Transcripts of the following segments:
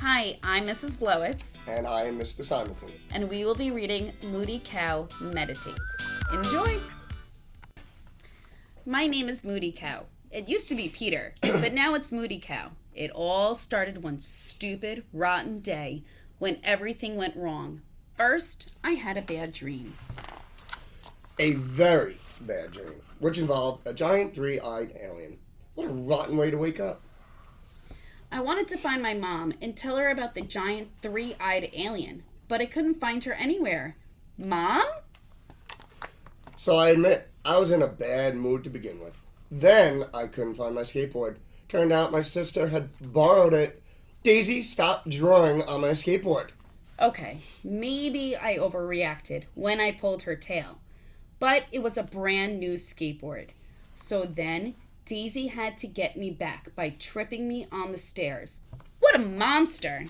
Hi, I'm Mrs. Glowitz, And I am Mr. Simonton. and we will be reading Moody Cow Meditates. Enjoy! My name is Moody Cow. It used to be Peter, but now it's Moody Cow. It all started one stupid, rotten day when everything went wrong. First, I had a bad dream. A very bad dream, which involved a giant three-eyed alien. What a rotten way to wake up. I wanted to find my mom and tell her about the giant three-eyed alien, but I couldn't find her anywhere. Mom? So I admit, I was in a bad mood to begin with. Then I couldn't find my skateboard. Turned out my sister had borrowed it. Daisy, stop drawing on my skateboard. Okay, maybe I overreacted when I pulled her tail, but it was a brand new skateboard. So then Daisy had to get me back by tripping me on the stairs. What a monster!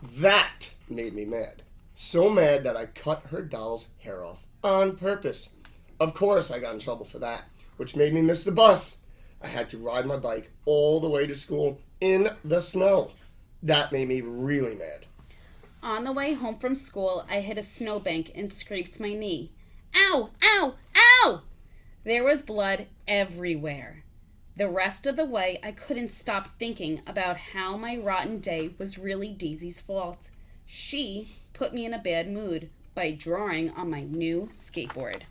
That made me mad. So mad that I cut her doll's hair off on purpose. Of course I got in trouble for that, which made me miss the bus. I had to ride my bike all the way to school in the snow. That made me really mad. On the way home from school, I hit a snowbank and scraped my knee. Ow! Ow! Ow! There was blood everywhere. The rest of the way, I couldn't stop thinking about how my rotten day was really Daisy's fault. She put me in a bad mood by drawing on my new skateboard.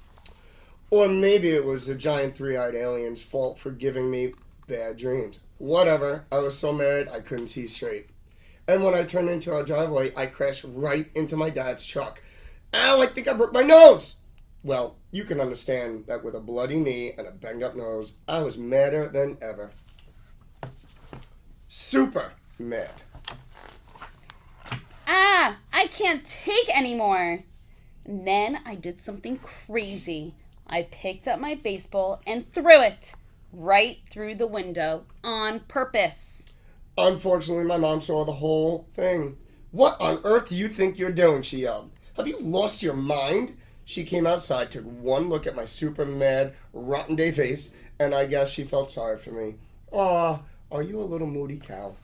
Or maybe it was the giant three-eyed alien's fault for giving me bad dreams. Whatever, I was so mad I couldn't see straight. And when I turned into our driveway, I crashed right into my dad's truck. Ow, I think I broke my nose! Well, you can understand that with a bloody knee and a banged-up nose, I was madder than ever. Super mad. Ah, I can't take anymore. And then I did something crazy. I picked up my baseball and threw it right through the window on purpose. Unfortunately, my mom saw the whole thing. What on earth do you think you're doing? She yelled. Have you lost your mind? She came outside, took one look at my super mad, rotten day face, and I guess she felt sorry for me. Aw, are you a little moody cow?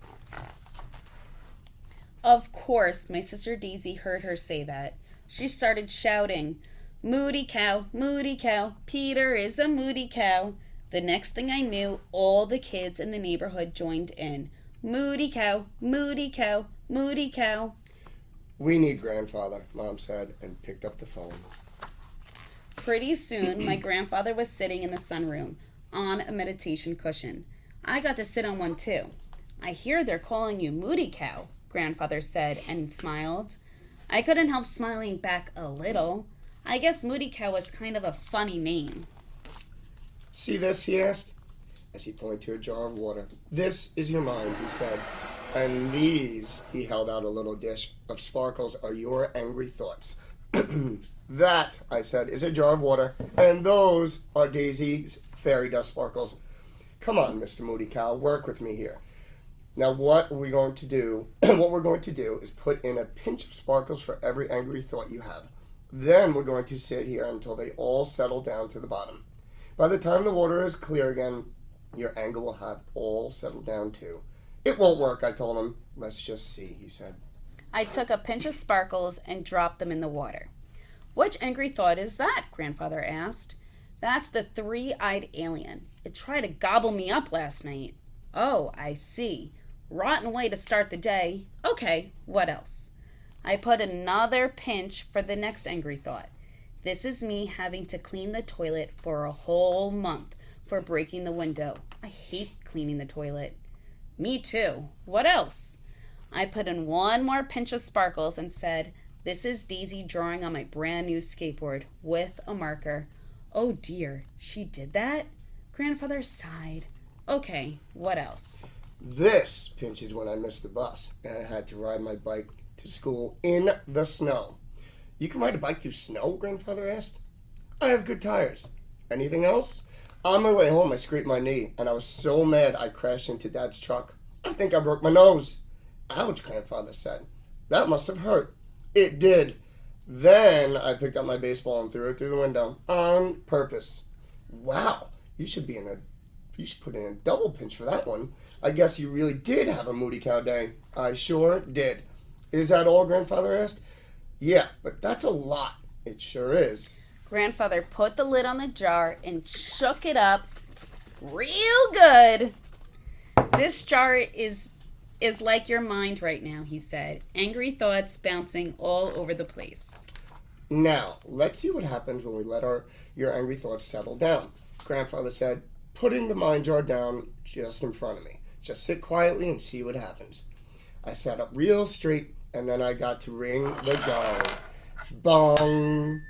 Of course, my sister Daisy heard her say that. She started shouting, Moody Cow, Peter is a moody cow. The next thing I knew, all the kids in the neighborhood joined in. Moody Cow, Moody Cow, Moody Cow. We need grandfather, Mom said, and picked up the phone. Pretty soon, my grandfather was sitting in the sunroom on a meditation cushion. I got to sit on one too. I hear they're calling you Moody Cow, Grandfather said and smiled. I couldn't help smiling back a little. I guess Moody Cow was kind of a funny name. See this, he asked, as he pointed to a jar of water. This is your mind, he said. And these, he held out a little dish of sparkles, are your angry thoughts. That, I said, is a jar of water, and those are Daisy's fairy dust sparkles. Come on, Mr. Moody Cow, work with me here. Now what we're going to do is put in a pinch of sparkles for every angry thought you have. Then we're going to sit here until they all settle down to the bottom. By the time the water is clear again, your anger will have all settled down too. It won't work, I told him. Let's just see, he said. I took a pinch of sparkles and dropped them in the water. Which angry thought is that? Grandfather asked. That's the three-eyed alien. It tried to gobble me up last night. Oh, I see. Rotten way to start the day. Okay, what else? I put another pinch for the next angry thought. This is me having to clean the toilet for a whole month for breaking the window. I hate cleaning the toilet. Me too. What else? I put in one more pinch of sparkles and said, this is Daisy drawing on my brand new skateboard with a marker. Oh dear, she did that? Grandfather sighed. Okay, what else? This pinch is when I missed the bus and I had to ride my bike to school in the snow. You can ride a bike through snow? Grandfather asked. I have good tires. Anything else? On my way home, I scraped my knee, and I was so mad I crashed into Dad's truck. I think I broke my nose. Ouch, Grandfather said. That must have hurt. It did. Then I picked up my baseball and threw it through the window on purpose. Wow, you should be You should put in a double pinch for that one. I guess you really did have a moody cow day. I sure did. Is that all, Grandfather asked. Yeah, but that's a lot. It sure is. Grandfather put the lid on the jar and shook it up real good. This jar is like your mind right now, he said. Angry thoughts bouncing all over the place. Now, let's see what happens when we let your angry thoughts settle down. Grandfather said, putting the mind jar down just in front of me. Just sit quietly and see what happens. I sat up real straight, and then I got to ring the jar. Bong!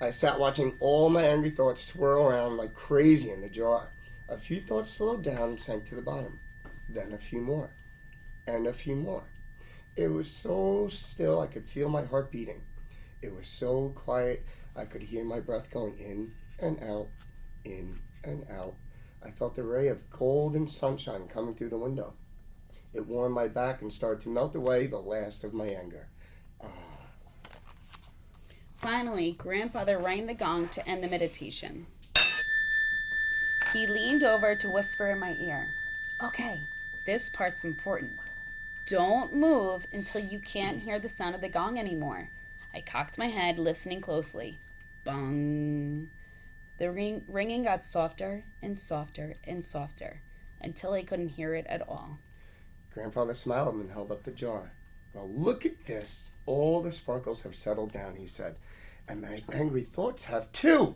I sat watching all my angry thoughts swirl around like crazy in the jar. A few thoughts slowed down and sank to the bottom. Then a few more. And a few more. It was so still I could feel my heart beating. It was so quiet I could hear my breath going in and out, in and out. I felt a ray of golden sunshine coming through the window. It warmed my back and started to melt away the last of my anger. Finally, Grandfather rang the gong to end the meditation. He leaned over to whisper in my ear. Okay, this part's important. Don't move until you can't hear the sound of the gong anymore. I cocked my head, listening closely. Bong. The ringing got softer and softer and softer until I couldn't hear it at all. Grandfather smiled and held up the jar. Well, look at this. All the sparkles have settled down, he said. And my angry thoughts have too.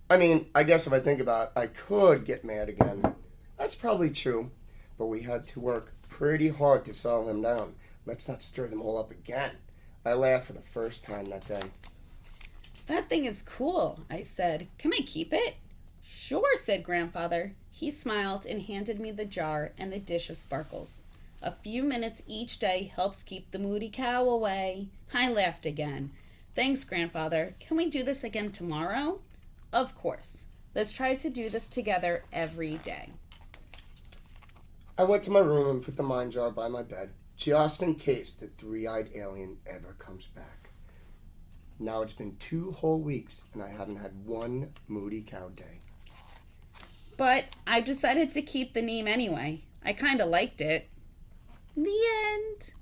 I mean, I guess if I think about it, I could get mad again. That's probably true. But we had to work pretty hard to settle them down. Let's not stir them all up again. I laughed for the first time that day. That thing is cool, I said. Can I keep it? Sure, said Grandfather. He smiled and handed me the jar and the dish of sparkles. A few minutes each day helps keep the moody cow away. I laughed again. Thanks, Grandfather. Can we do this again tomorrow? Of course. Let's try to do this together every day. I went to my room and put the mind jar by my bed, just in case the three-eyed alien ever comes back. Now it's been 2 whole weeks, and I haven't had one moody cow day. But I've decided to keep the name anyway. I kind of liked it. The end.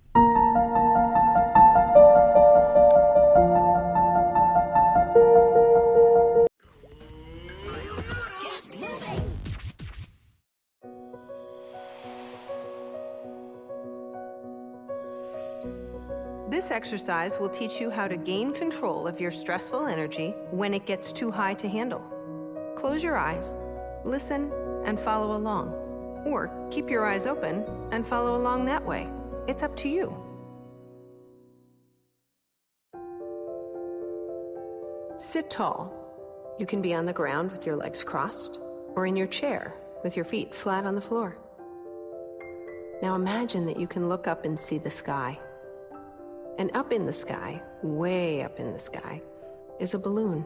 This exercise will teach you how to gain control of your stressful energy when it gets too high to handle. Close your eyes, listen, and follow along. Or keep your eyes open and follow along that way. It's up to you. Sit tall. You can be on the ground with your legs crossed, or in your chair with your feet flat on the floor. Now imagine that you can look up and see the sky. And up in the sky, way up in the sky, is a balloon.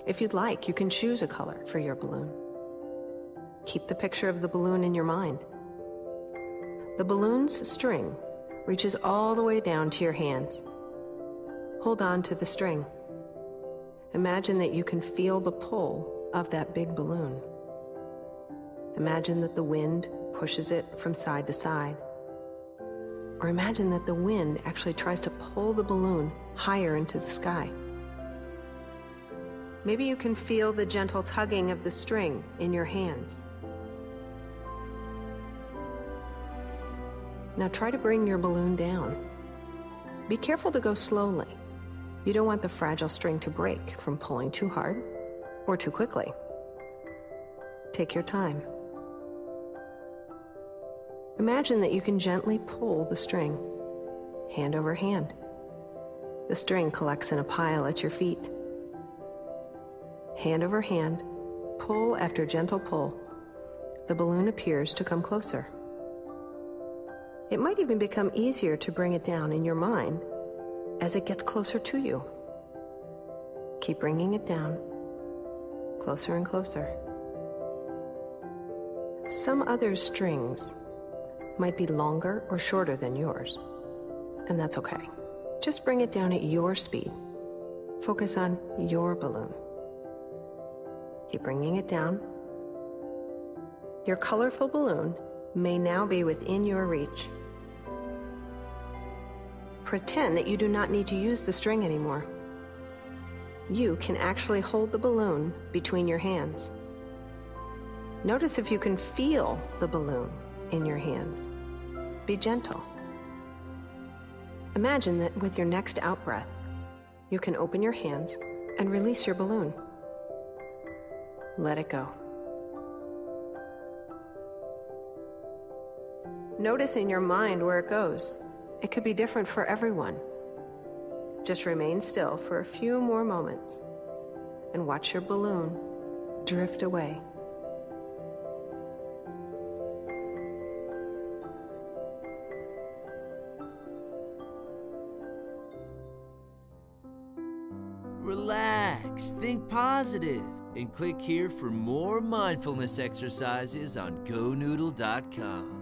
If you'd like, you can choose a color for your balloon. Keep the picture of the balloon in your mind. The balloon's string reaches all the way down to your hands. Hold on to the string. Imagine that you can feel the pull of that big balloon. Imagine that the wind pushes it from side to side. Or imagine that the wind actually tries to pull the balloon higher into the sky. Maybe you can feel the gentle tugging of the string in your hands. Now try to bring your balloon down. Be careful to go slowly. You don't want the fragile string to break from pulling too hard or too quickly. Take your time. Imagine that you can gently pull the string, hand over hand. The string collects in a pile at your feet. Hand over hand, pull after gentle pull, the balloon appears to come closer. It might even become easier to bring it down in your mind as it gets closer to you. Keep bringing it down, closer and closer. Some other strings might be longer or shorter than yours, and that's okay. Just bring it down at your speed. Focus on your balloon. Keep bringing it down. Your colorful balloon may now be within your reach. Pretend that you do not need to use the string anymore. You can actually hold the balloon between your hands. Notice if you can feel the balloon in your hands. Be gentle. Imagine that with your next out-breath, you can open your hands and release your balloon. Let it go. Notice in your mind where it goes. It could be different for everyone. Just remain still for a few more moments and watch your balloon drift away. Relax, think positive, and click here for more mindfulness exercises on GoNoodle.com.